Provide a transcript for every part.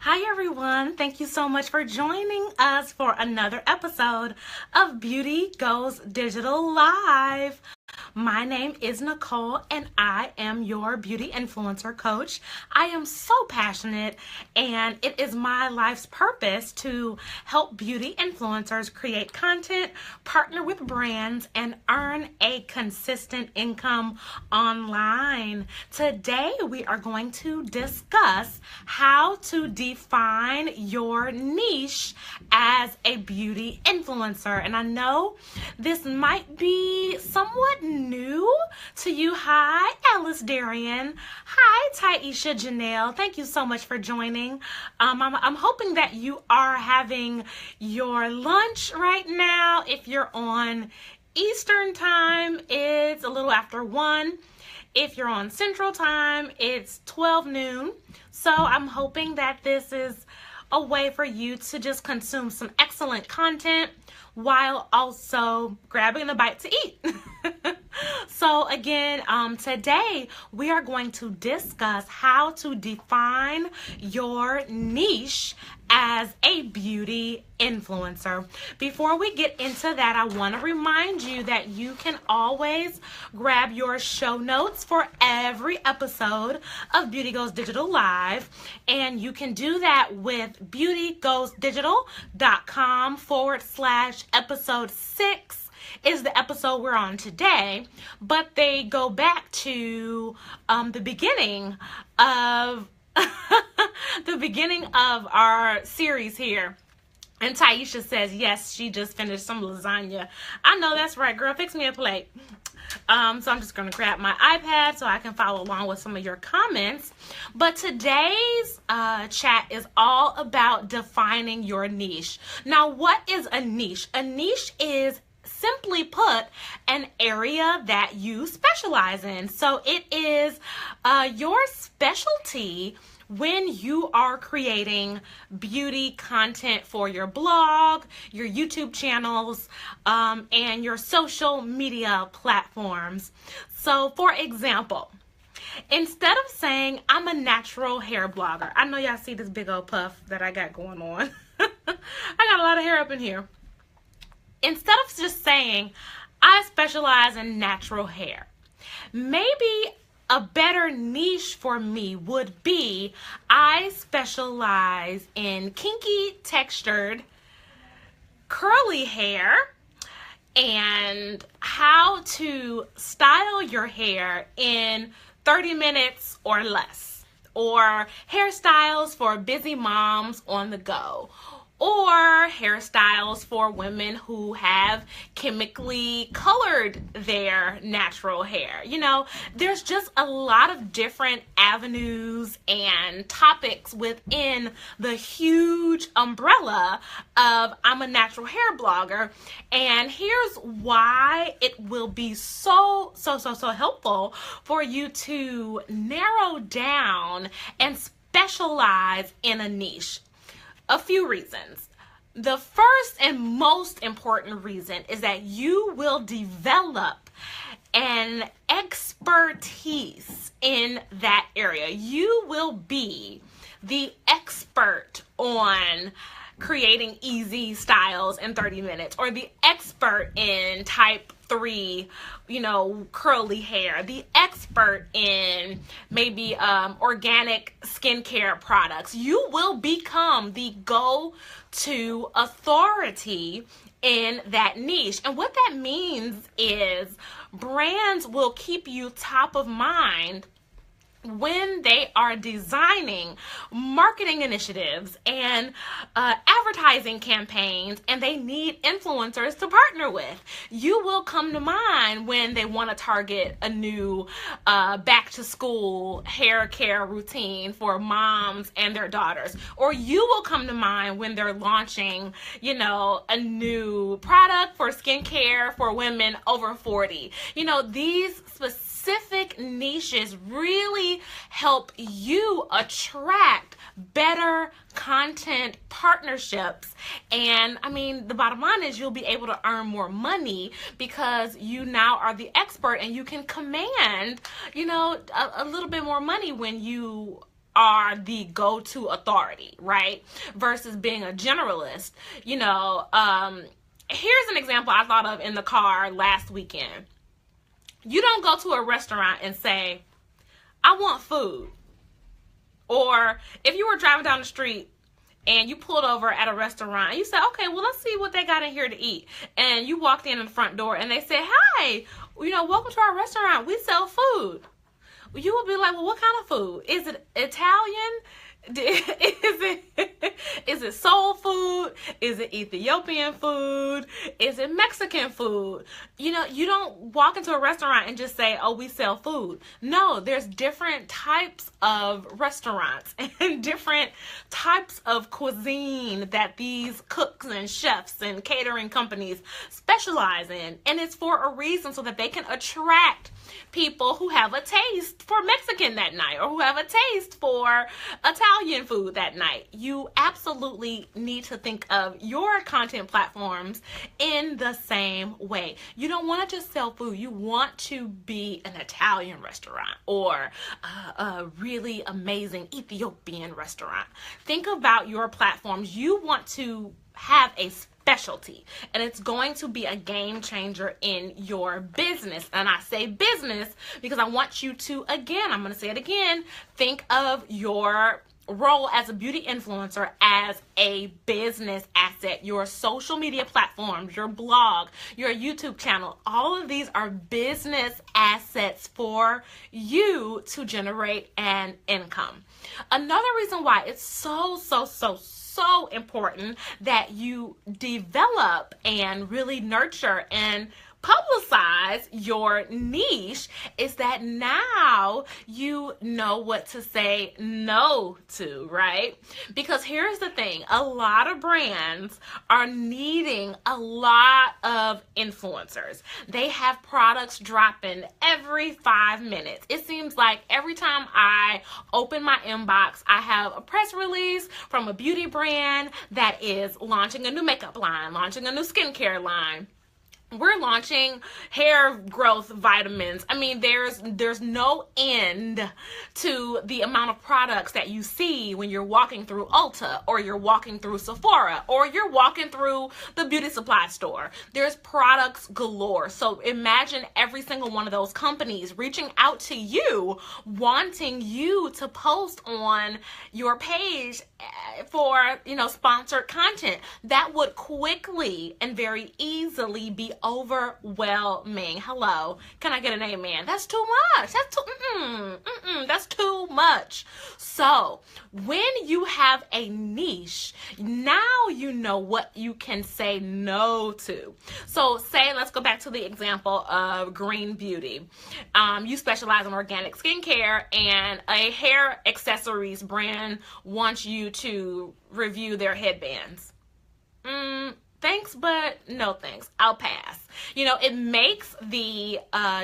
Hi, everyone. Thank you so much for joining us for another episode of Beauty Goes Digital Live. My name is Nicole, and I am your beauty influencer coach. I am so passionate, and it is my life's purpose to help beauty influencers create content, partner with brands, and earn a consistent income online. Today, we are going to discuss how to define your niche as a beauty influencer. And I know this might be somewhat new to you. Hi, Alice Darian. Hi, Taisha Janelle. Thank you so much for joining. I'm hoping that you are having your lunch right now. If you're on Eastern time, it's a little after 1. If you're on Central time, it's 12 noon. So I'm hoping that this is a way for you to just consume some excellent content while also grabbing a bite to eat. So again, today we are going to discuss how to define your niche as a beauty influencer. Before we get into that, I want to remind you that you can always grab your show notes for every episode of Beauty Goes Digital Live, and you can do that with beautygoesdigital.com/episode 6 is the episode we're on today, but they go back to the beginning of the beginning of our series here. And Taisha says, yes, she just finished some lasagna. I know that's right, girl. Fix me a plate. So I'm just going to grab my iPad so I can follow along with some of your comments. But today's chat is all about defining your niche. Now, what is a niche? A niche is, simply put, an area that you specialize in. So it is your specialty when you are creating beauty content for your blog, your YouTube channels, and your social media platforms. So for example, instead of saying I'm a natural hair blogger, I know y'all see this big old puff that I got going on. I got a lot of hair up in here. Instead of just saying I specialize in natural hair, maybe a better niche for me would be I specialize in kinky textured curly hair and how to style your hair in 30 minutes or less, or hairstyles for busy moms on the go, or hairstyles for women who have chemically colored their natural hair. You know, there's just a lot of different avenues and topics within the huge umbrella of I'm a natural hair blogger. And here's why it will be so helpful for you to narrow down and specialize in a niche. A few reasons. The first and most important reason is that you will develop an expertise in that area. You will be the expert on creating easy styles in 30 minutes, or the expert in type 3, curly hair, the expert in maybe organic skincare products. You will become the go-to authority in that niche. And what that means is brands will keep you top of mind when they are designing marketing initiatives and advertising campaigns, and they need influencers to partner with. You will come to mind when they want to target a new back to school hair care routine for moms and their daughters. Or you will come to mind when they're launching, a new product for skincare for women over 40. These specific niches really help you attract better content partnerships. And the bottom line is you'll be able to earn more money because you now are the expert and you can command, a little bit more money when you are the go-to authority, right? Versus being a generalist. Here's an example I thought of in the car last weekend. You don't go to a restaurant and say, I want food. Or if you were driving down the street and you pulled over at a restaurant and you said, okay, well, let's see what they got in here to eat. And you walked in the front door and they said, hi, welcome to our restaurant. We sell food. You would be like, well, what kind of food? Is it Italian? Is it soul food? Is it Ethiopian food? Is it Mexican food? You don't walk into a restaurant and just say, oh, we sell food. No, there's different types of restaurants and different types of cuisine that these cooks and chefs and catering companies specialize in. And it's for a reason, so that they can attract people who have a taste for Mexican that night, or who have a taste for Italian food that night. You absolutely need to think of your content platforms in the same way. You don't want to just sell food. You want to be an Italian restaurant or a really amazing Ethiopian restaurant. Think about your platforms. You want to have a specialty, and it's going to be a game changer in your business. And I say business because I want you to, again, I'm going to say it again, think of your role as a beauty influencer as a business asset. Your social media platforms, your blog, your YouTube channel, all of these are business assets for you to generate an income. Another reason why it's so important that you develop and really nurture and publicize your niche is that now you know what to say no to, right? Because here's the thing, a lot of brands are needing a lot of influencers. They have products dropping every 5 minutes. It seems like every time I open my inbox, I have a press release from a beauty brand that is launching a new makeup line, launching a new skincare line. We're launching hair growth vitamins. I mean, there's no end to the amount of products that you see when you're walking through Ulta, or you're walking through Sephora, or you're walking through the beauty supply store. There's products galore. So imagine every single one of those companies reaching out to you, wanting you to post on your page for, sponsored content. That would quickly and very easily be overwhelming. Hello, can I get an amen? That's too much. That's too much. So when you have a niche, now you know what you can say no to. So say, let's go back to the example of Green Beauty. You specialize in organic skincare, and a hair accessories brand wants you to review their headbands. Thanks, but no thanks. I'll pass. It makes the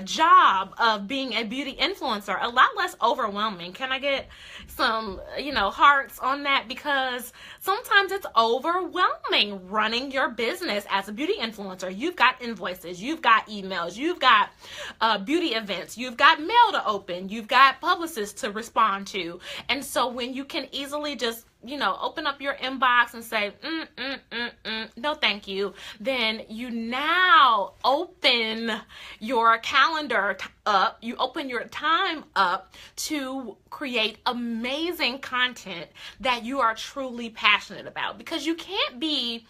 job of being a beauty influencer a lot less overwhelming. Can I get some, hearts on that? Because sometimes it's overwhelming running your business as a beauty influencer. You've got invoices, you've got emails, you've got beauty events, you've got mail to open, you've got publicists to respond to. And so when you can easily just open up your inbox and say, no thank you, then you now open your calendar up, you open your time up to create amazing content that you are truly passionate about. Because you can't be,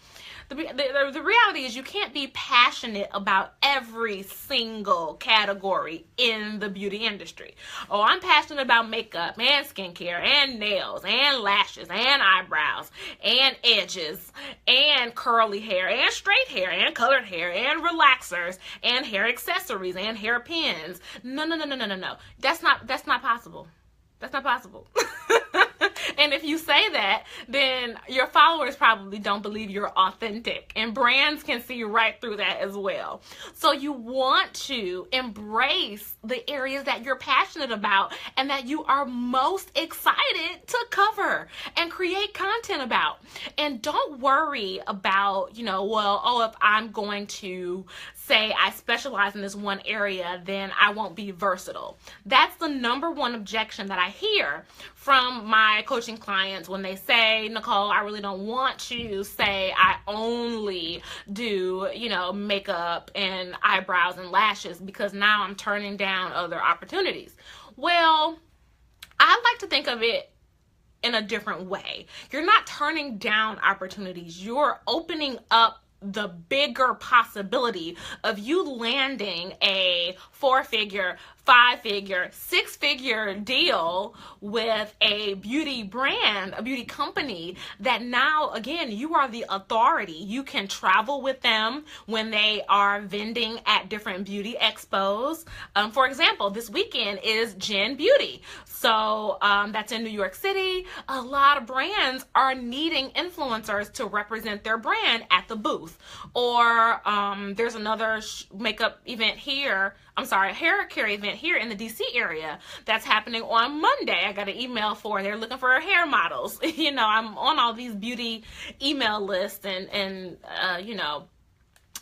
the reality is you can't be passionate about every single category in the beauty industry. Oh, I'm passionate about makeup and skincare and nails and lashes and eyebrows and edges and curly hair and straight hair and colored hair and relaxers and hair accessories and hair pins. No. That's not possible. That's not possible. And if you say that, then your followers probably don't believe you're authentic, and brands can see right through that as well. So you want to embrace the areas that you're passionate about and that you are most excited to cover and create content about. And don't worry about, if I'm going to say I specialize in this one area, then I won't be versatile. That's the number one objection that I hear from my coaching clients when they say, Nicole, I really don't want to say I only do, makeup and eyebrows and lashes, because now I'm turning down other opportunities. Well, I like to think of it in a different way. You're not turning down opportunities. You're opening up the bigger possibility of you landing a 4-figure, 5-figure, 6-figure deal with a beauty brand, a beauty company that now, again, you are the authority. You can travel with them when they are vending at different beauty expos. For example, this weekend is Gen Beauty. So that's in New York City. A lot of brands are needing influencers to represent their brand at the booth. Or there's another makeup event here. Hair care event here in the DC area that's happening on Monday. I got an email for, they're looking for hair models. I'm on all these beauty email lists and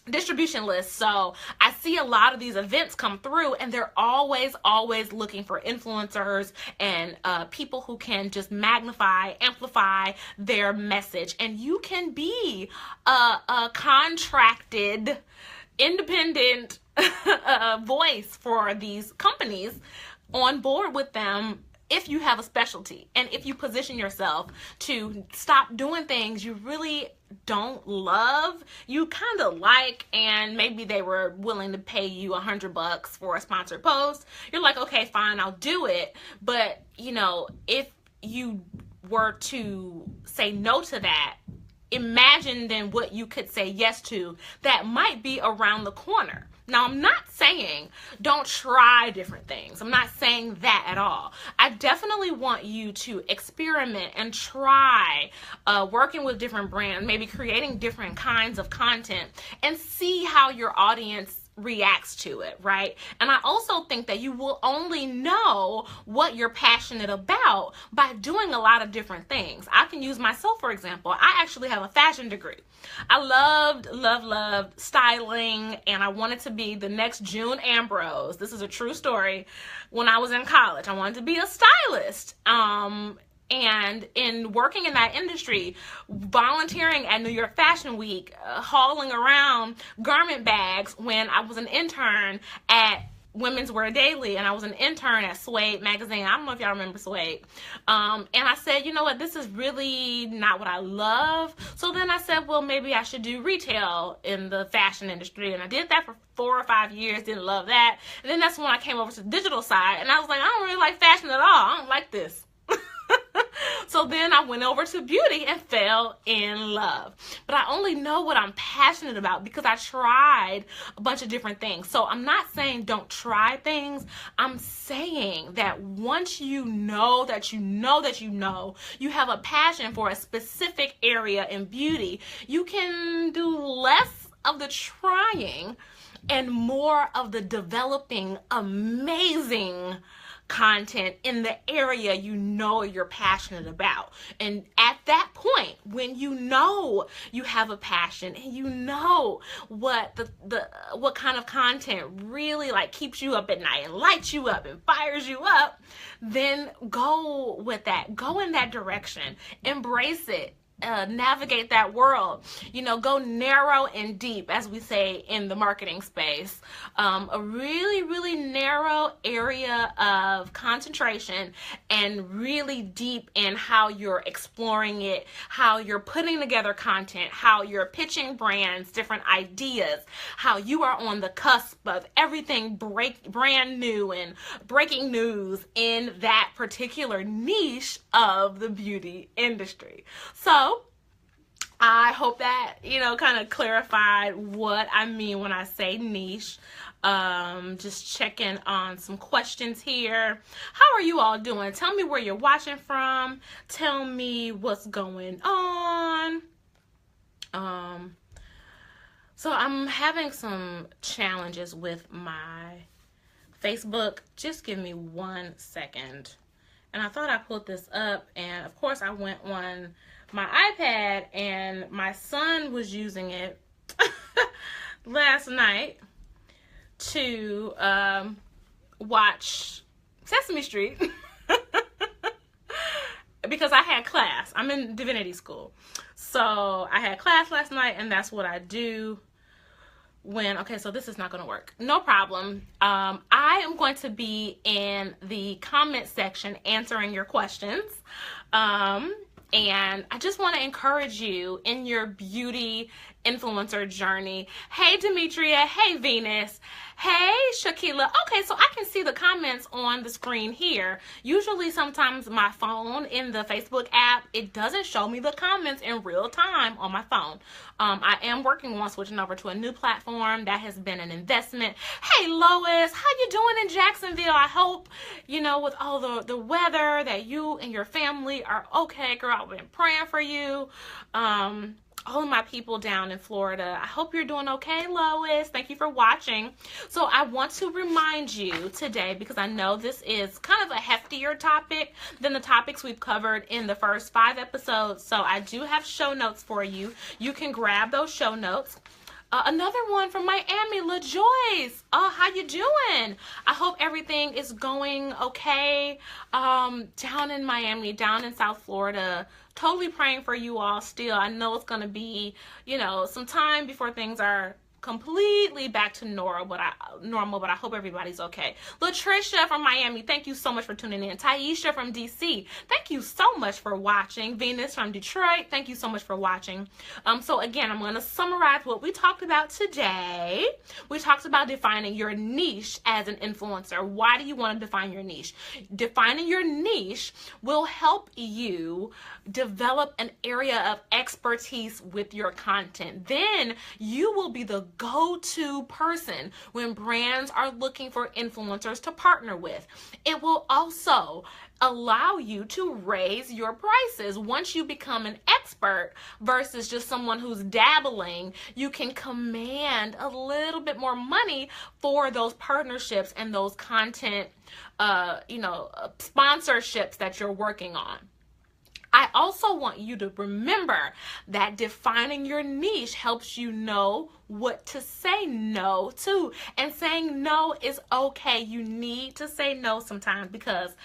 distribution lists. So I see a lot of these events come through, and they're always looking for influencers and people who can just magnify, amplify their message. And you can be a contracted, independent voice for these companies, on board with them, if you have a specialty and if you position yourself to stop doing things you really don't love, you kind of like, and maybe they were willing to pay you $100 for a sponsored post. You're like, okay, fine, I'll do it. But if you were to say no to that, imagine then what you could say yes to that might be around the corner. Now, I'm not saying don't try different things. I'm not saying that at all. I definitely want you to experiment and try working with different brands, maybe creating different kinds of content, and see how your audience reacts to it, right? And I also think that you will only know what you're passionate about by doing a lot of different things. I can use myself, for example. I actually have a fashion degree. I loved styling, and I wanted to be the next June Ambrose. This is a true story. When I was in college, I wanted to be a stylist. And in working in that industry, volunteering at New York Fashion Week, hauling around garment bags when I was an intern at Women's Wear Daily, and I was an intern at Suede magazine. I don't know if y'all remember Suede. And I said, you know what, this is really not what I love. So then I said, well, maybe I should do retail in the fashion industry. And I did that for 4 or 5 years, didn't love that. And then that's when I came over to the digital side, and I was like, I don't really like fashion at all. I don't like this. So then I went over to beauty and fell in love. But I only know what I'm passionate about because I tried a bunch of different things. So I'm not saying don't try things. I'm saying that once you know that you have a passion for a specific area in beauty, you can do less of the trying and more of the developing amazing content in the area you're passionate about. And at that point, when you know you have a passion and you know what what kind of content really keeps you up at night and lights you up and fires you up, then go with that. Go in that direction. Embrace it. Navigate that world, go narrow and deep, as we say in the marketing space. A really, really narrow area of concentration, and really deep in how you're exploring it, how you're putting together content, how you're pitching brands, different ideas, how you are on the cusp of everything brand new and breaking news in that particular niche of the beauty industry. So I hope that, kind of clarified what I mean when I say niche. Just checking on some questions here. How are you all doing? Tell me where you're watching from. Tell me what's going on. So I'm having some challenges with my Facebook. Just give me 1 second. And I thought I pulled this up, and of course I went on my iPad, and my son was using it last night. to watch Sesame Street because I had class. I'm in divinity school. So I had class last night, and that's what I do when, okay, so this is not going to work. No problem. I am going to be in the comment section answering your questions. And I just want to encourage you in your beauty influencer journey. Hey, Demetria. Hey, Venus. Hey, Shakila. Okay, so I can see the comments on the screen here. Usually, sometimes my phone in the Facebook app, it doesn't show me the comments in real time on my phone. I am working on switching over to a new platform. That has been an investment. Hey, Lois. How you doing in Jacksonville? I hope, you know, with all the weather, that you and your family are okay, girl. I've been praying for you. All of my people down in Florida, I hope you're doing okay, Lois. Thank you for watching. So I want to remind you today, because I know this is kind of a heftier topic than the topics we've covered in the first 5 episodes. So I do have show notes for you. You can grab those show notes. Another one from Miami, LaJoyce. Oh, how you doing? I hope everything is going okay down in Miami, down in South Florida. Totally praying for you all still. I know it's going to be, you know, some time before things are completely back to normal, but I hope everybody's okay. Latricia from Miami, thank you so much for tuning in. Taisha from DC, thank you so much for watching. Venus from Detroit, thank you so much for watching. So again, I'm going to summarize what we talked about today. We talked about defining your niche as an influencer. Why do you want to define your niche? Defining your niche will help you develop an area of expertise with your content. Then you will be the go-to person when brands are looking for influencers to partner with. It will also allow you to raise your prices. Once you become an expert versus just someone who's dabbling, you can command a little bit more money for those partnerships and those content, sponsorships that you're working on. I also want you to remember that defining your niche helps you know what to say no to. And saying no is okay. You need to say no sometimes because,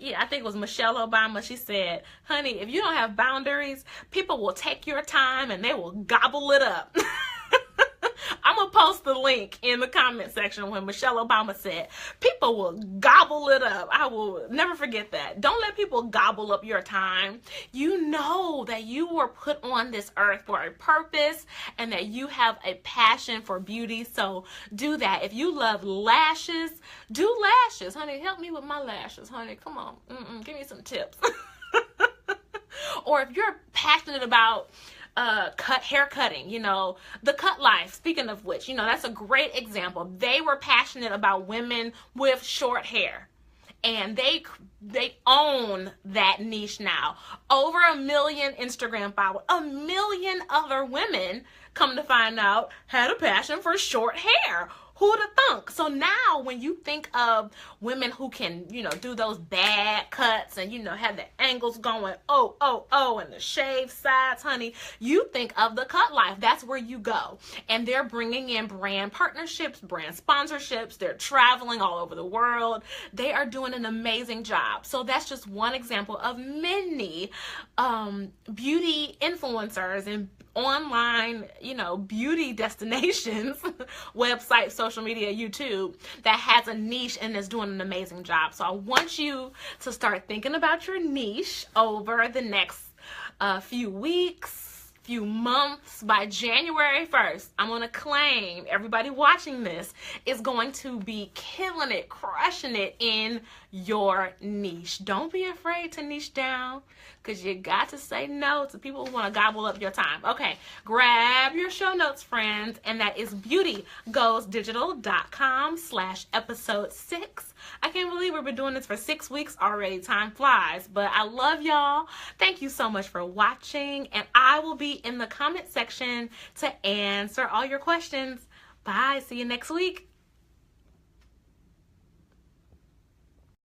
I think it was Michelle Obama. She said, honey, if you don't have boundaries, people will take your time and they will gobble it up. I'm going to post the link in the comment section when Michelle Obama said, people will gobble it up. I will never forget that. Don't let people gobble up your time. You know that you were put on this earth for a purpose and that you have a passion for beauty. So do that. If you love lashes, do lashes. Honey, help me with my lashes, honey. Come on. Give me some tips. Or if you're passionate about hair cutting, The Cut Life, speaking of which, that's a great example. They were passionate about women with short hair. And they own that niche now. Over 1 million Instagram followers. 1 million other women, come to find out, had a passion for short hair. Who'd have thunk? So now when you think of women who can, do those bad cuts and, have the angles going, and the shaved sides, honey, you think of The Cut Life. That's where you go. And they're bringing in brand partnerships, brand sponsorships. They're traveling all over the world. They are doing an amazing job. So that's just one example of many beauty influencers and online, beauty destinations, websites, social media, YouTube, that has a niche and is doing an amazing job. So I want you to start thinking about your niche over the next few weeks, few months. By January 1st, I'm going to claim everybody watching this is going to be killing it, crushing it in your niche. Don't be afraid to niche down because you got to say no to people who want to gobble up your time. Okay, grab your show notes, friends, and that is beautygoesdigital.com/episode 6. I can't believe we've been doing this for 6 weeks already. Time flies, but I love y'all. Thank you so much for watching, and I will be in the comment section to answer all your questions. Bye. See you next week.